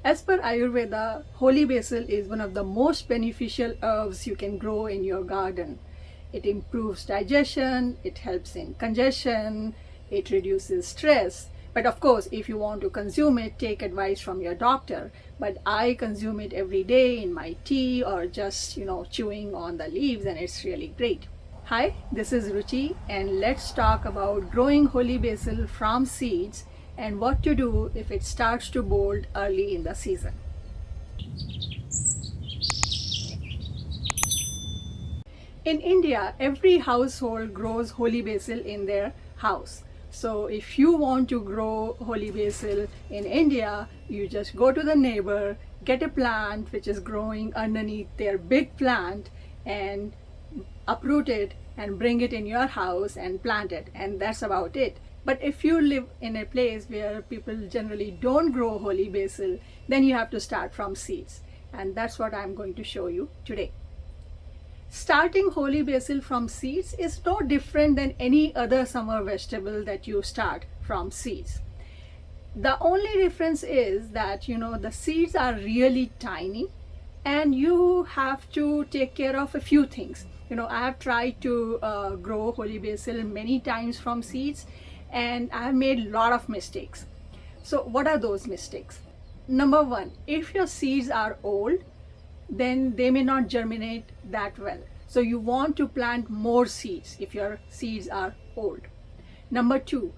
As per Ayurveda, holy basil is one of the most beneficial herbs you can grow in your garden. It improves digestion, it helps in congestion, it reduces stress. But of course, if you want to consume it, take advice from your doctor. But I consume it every day in my tea or just, chewing on the leaves, and it's really great. Hi, this is Ruchi, and let's talk about growing holy basil from seeds and what to do if it starts to bolt early in the season. In India, every household grows holy basil in their house. So if you want to grow holy basil in India, you just go to the neighbor, get a plant which is growing underneath their big plant, and uproot it and bring it in your house and plant it, and that's about it. But if you live in a place where people generally don't grow holy basil, then you have to start from seeds, and that's what I'm going to show you today. Starting holy basil from seeds is no different than any other summer vegetable that you start from seeds. The only difference is that the seeds are really tiny and you have to take care of a few things. I have tried to grow holy basil many times from seeds, and I have made a lot of mistakes. So what are those mistakes? Number one, if your seeds are old, then they may not germinate that well. So you want to plant more seeds if your seeds are old. Number two,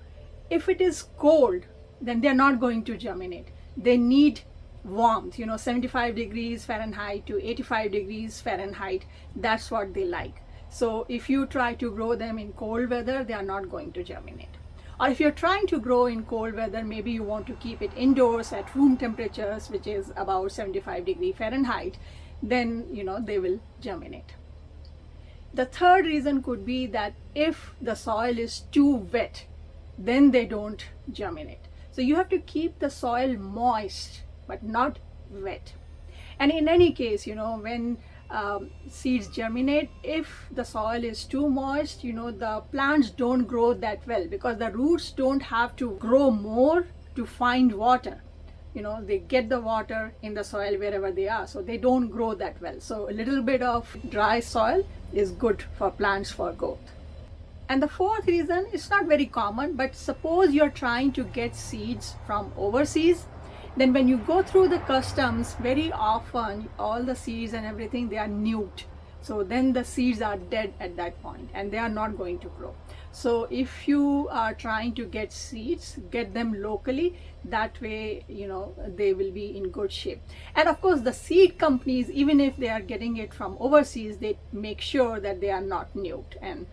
if it is cold, then they're not going to germinate. They need warmth, 75 degrees Fahrenheit to 85 degrees Fahrenheit. That's what they like. So if you try to grow them in cold weather, they are not going to germinate. Or if you're trying to grow in cold weather, maybe you want to keep it indoors at room temperatures, which is about 75 degrees Fahrenheit, then they will germinate. The third reason could be that if the soil is too wet, then they don't germinate. So you have to keep the soil moist but not wet. And in any case, when seeds germinate, if the soil is too moist, the plants don't grow that well because the roots don't have to grow more to find water. They get the water in the soil wherever they are, so they don't grow that well. So a little bit of dry soil is good for plants for growth. And the fourth reason is not very common, but suppose you're trying to get seeds from overseas, then when you go through the customs, very often all the seeds and everything, they are nuked. So then the seeds are dead at that point and they are not going to grow. So if you are trying to get seeds, get them locally. That way, they will be in good shape. And of course, the seed companies, even if they are getting it from overseas, they make sure that they are not nuked and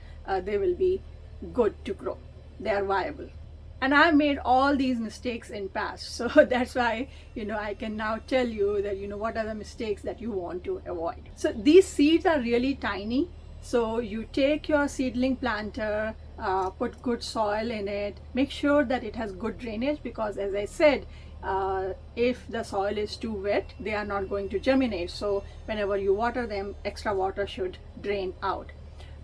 they will be good to grow. They are viable. And I made all these mistakes in past, so that's why I can now tell you that what are the mistakes that you want to avoid. So these seeds are really tiny, so you take your seedling planter, put good soil in it, make sure that it has good drainage, because as I said, if the soil is too wet, they are not going to germinate. So whenever you water them, extra water should drain out.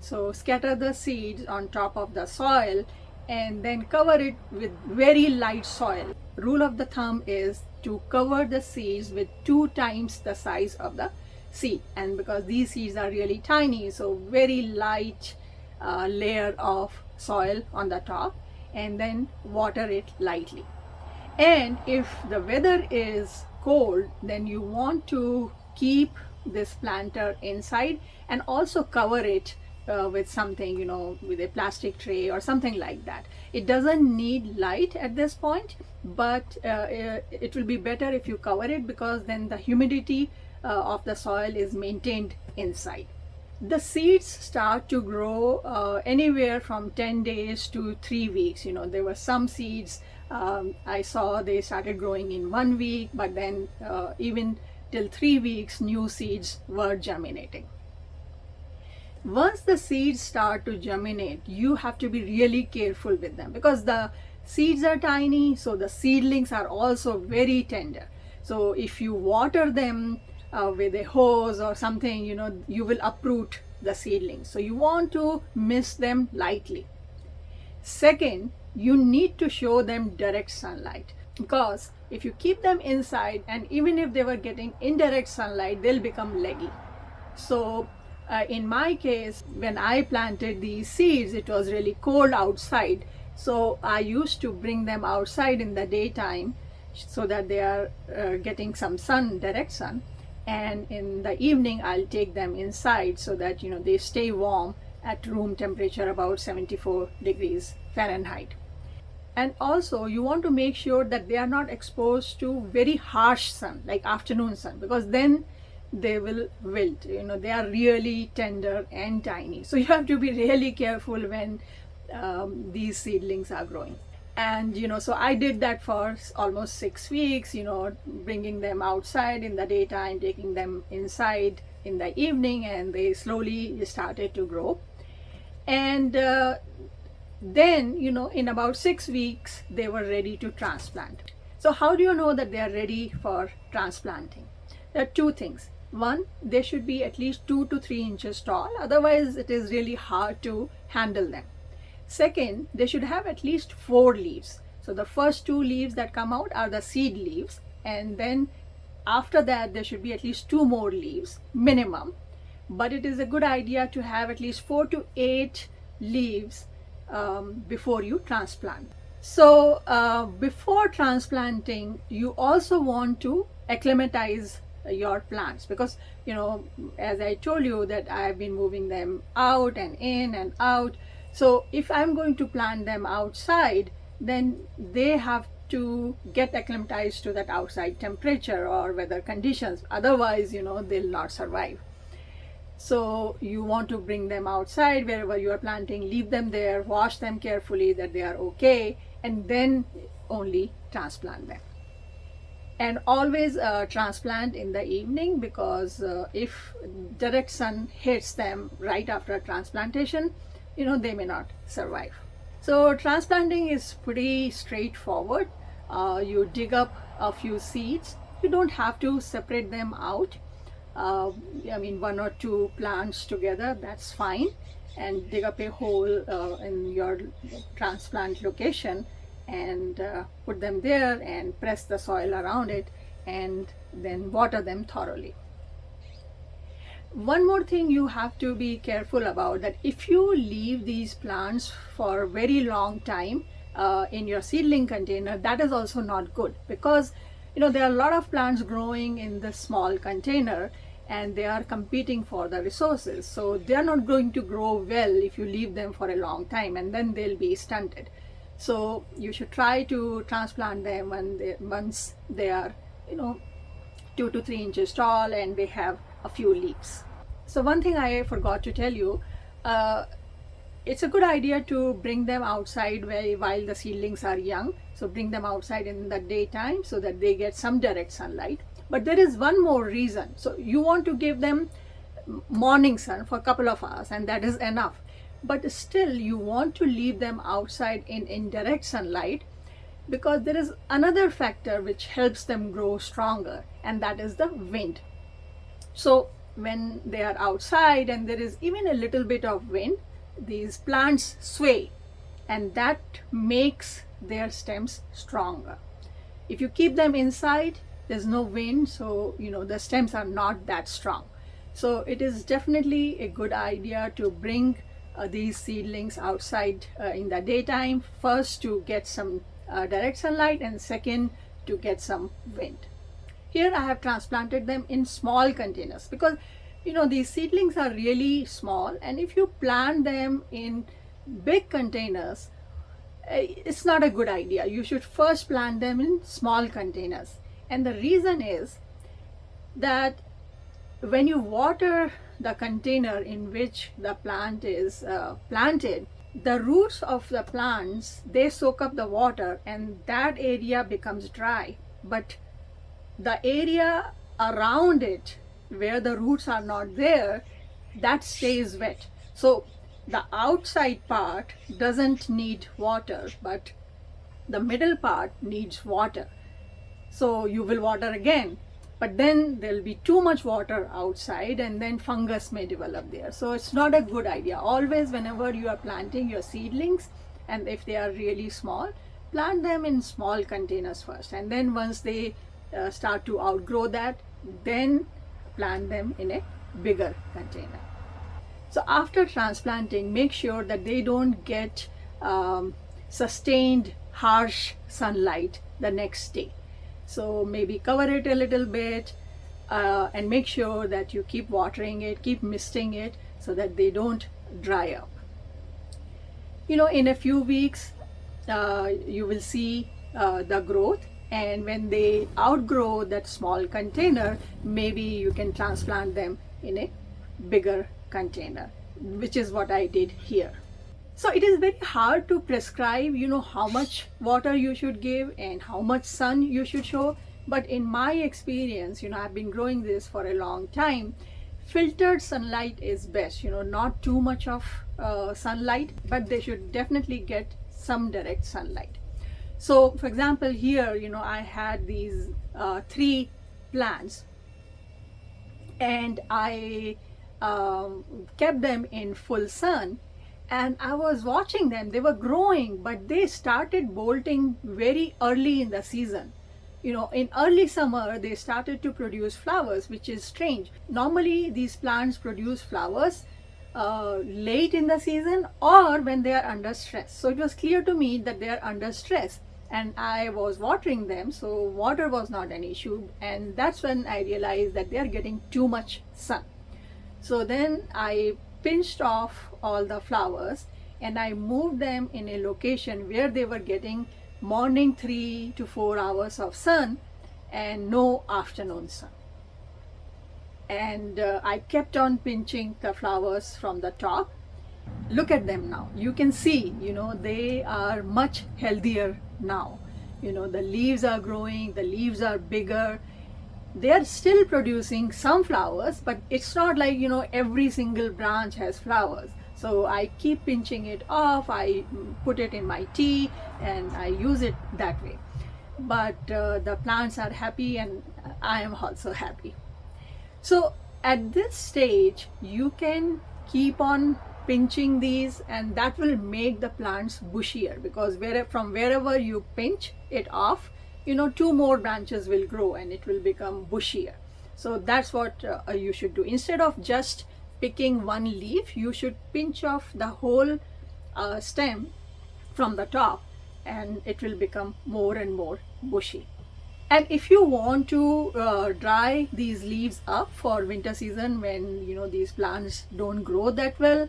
So scatter the seeds on top of the soil and then cover it with very light soil. Rule of the thumb is to cover the seeds with 2 times the size of the seed, and because these seeds are really tiny, so very light layer of soil on the top, and then water it lightly. And if the weather is cold, then you want to keep this planter inside and also cover it with something, with a plastic tray or something like that. It doesn't need light at this point, but it will be better if you cover it, because then the humidity of the soil is maintained inside. The seeds start to grow anywhere from 10 days to 3 weeks. There were some seeds I saw they started growing in 1 week, but then even till 3 weeks, new seeds were germinating. Once the seeds start to germinate, you have to be really careful with them, because the seeds are tiny, so the seedlings are also very tender. So if you water them with a hose or something, you will uproot the seedlings. So you want to mist them lightly. Second, you need to show them direct sunlight, because If you keep them inside, and even if they were getting indirect sunlight, they'll become leggy. So in my case, when I planted these seeds, it was really cold outside. So I used to bring them outside in the daytime so that they are getting some sun, direct sun. And in the evening, I'll take them inside so that, they stay warm at room temperature, about 74 degrees Fahrenheit. And also you want to make sure that they are not exposed to very harsh sun, like afternoon sun, because then they will wilt. They are really tender and tiny, so you have to be really careful when these seedlings are growing. And so I did that for almost 6 weeks, bringing them outside in the daytime, taking them inside in the evening, and they slowly started to grow. And then, in about 6 weeks, they were ready to transplant. So how do you know that they are ready for transplanting? There are two things. One, they should be at least 2 to 3 inches tall, otherwise it is really hard to handle them. Second, they should have at least 4 leaves. So the first 2 leaves that come out are the seed leaves, and then after that there should be at least 2 more leaves minimum. But it is a good idea to have at least 4 to 8 leaves before you transplant. So before transplanting, you also want to acclimatize your plants, because as I told you that I have been moving them out and in and out. So if I'm going to plant them outside, then they have to get acclimatized to that outside temperature or weather conditions, otherwise they'll not survive. So you want to bring them outside wherever you are planting, leave them there, wash them carefully that they are okay, and then only transplant them. And always transplant in the evening, because if direct sun hits them right after transplantation, they may not survive. So transplanting is pretty straightforward. You dig up a few seeds. You don't have to separate them out. 1 or 2 plants together, that's fine, and dig up a hole in your transplant location and put them there and press the soil around it, and then water them thoroughly. One more thing you have to be careful about, that if you leave these plants for a very long time in your seedling container, that is also not good, because there are a lot of plants growing in the small container and they are competing for the resources. So they are not going to grow well if you leave them for a long time, and then they'll be stunted. So you should try to transplant them once they are 2 to 3 inches tall and they have a few leaves. So one thing I forgot to tell you, it's a good idea to bring them outside while the seedlings are young. So bring them outside in the daytime so that they get some direct sunlight. But there is one more reason. So you want to give them morning sun for a couple of hours, and that is enough. But still you want to leave them outside in indirect sunlight, because there is another factor which helps them grow stronger, and that is the wind. So when they are outside and there is even a little bit of wind, these plants sway, and that makes their stems stronger. If you keep them inside, there's no wind, so the stems are not that strong. So it is definitely a good idea to bring these seedlings outside in the daytime, first to get some direct sunlight, and second to get some wind. Here I have transplanted them in small containers, because these seedlings are really small, and if you plant them in big containers, it's not a good idea. You should first plant them in small containers. And the reason is that when you water the container in which the plant is planted, the roots of the plants, they soak up the water and that area becomes dry. But the area around it, where the roots are not there, that stays wet. So the outside part doesn't need water, but the middle part needs water. So you will water again, but then there will be too much water outside, and then fungus may develop there. So it's not a good idea. Always, whenever you are planting your seedlings, and if they are really small, plant them in small containers first, and then once they start to outgrow that, then plant them in a bigger container. So after transplanting, make sure that they don't get sustained harsh sunlight the next day. So maybe cover it a little bit and make sure that you keep watering it, keep misting it so that they don't dry up. In a few weeks, you will see the growth, and when they outgrow that small container, maybe you can transplant them in a bigger container, which is what I did here. So it is very hard to prescribe, how much water you should give and how much sun you should show. But in my experience, I've been growing this for a long time. Filtered sunlight is best, not too much of sunlight, but they should definitely get some direct sunlight. So for example, here, I had these 3 plants, and I kept them in full sun, and I was watching them. They were growing, but they started bolting very early in the season. In early summer, they started to produce flowers, which is strange. Normally, these plants produce flowers late in the season or when they are under stress. So it was clear to me that they are under stress, and I was watering them, so water was not an issue. And that's when I realized that they are getting too much sun. So then I pinched off all the flowers and I moved them in a location where they were getting morning 3 to 4 hours of sun and no afternoon sun. And I kept on pinching the flowers from the top. Look at them now. You can see, they are much healthier now. The leaves are growing, the leaves are bigger. They are still producing some flowers, but it's not like, every single branch has flowers. So I keep pinching it off, I put it in my tea, and I use it that way. But the plants are happy, and I am also happy. So at this stage, you can keep on pinching these, and that will make the plants bushier, because from wherever you pinch it off, 2 more branches will grow and it will become bushier. So that's what you should do. Instead of just picking one leaf, you should pinch off the whole stem from the top, and it will become more and more bushy. And if you want to dry these leaves up for winter season, when these plants don't grow that well,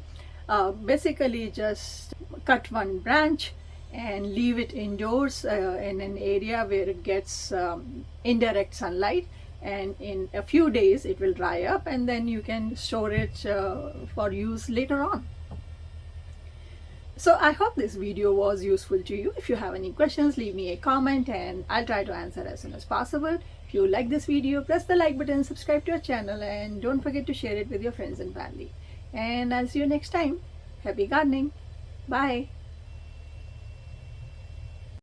basically just cut one branch and leave it indoors in an area where it gets indirect sunlight, and in a few days it will dry up, and then you can store it for use later on. So I hope this video was useful to you. If you have any questions, leave me a comment and I'll try to answer as soon as possible. If you like this video, press the like button, subscribe to our channel, and don't forget to share it with your friends and family. And I'll see you next time. Happy gardening. Bye.